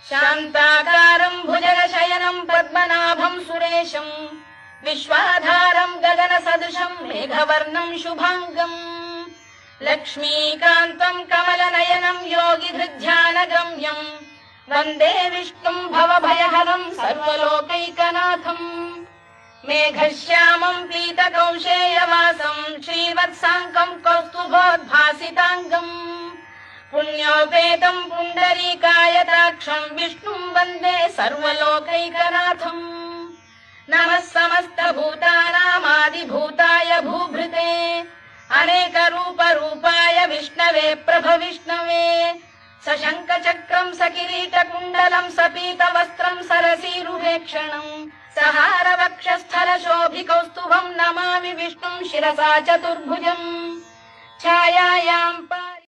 शान्ताकारम् भुजगशयनम् पद्मनाभम् सुरेशम् विश्वाधारम् गगनसदृशम् मेघवर्णम् शुभाङ्गम् लक्ष्मीकान्तम् कमलनयनम् योगिधृध्यानगम्यम् वन्दे विष्णुम् भवभयहरम् सर्वलोकैकनाथम् मेघश्यामम् पीतकौशेयवासम् श्रीवत्साङ्कम् कौस्तुभोद्भासिताङ्गम् पुण्योपेतम् पुण्डरीकायताक्षम् विष्णुम् वन्दे सर्वलोकैकनाथम् नमः समस्तभूतानामादिभूताय भूभृते अनेकरूपरूपाय विष्णवे प्रभविष्णवे सशङ्खचक्रम् सकिरीटकुण्डलम् सपीतवस्त्रम् सरसीरुहेक्षणम् सहारवक्षस्थलशोभिकौस्तुभम् नमामि विष्णुम् शिरसा चतुर्भुजम् छायायाम्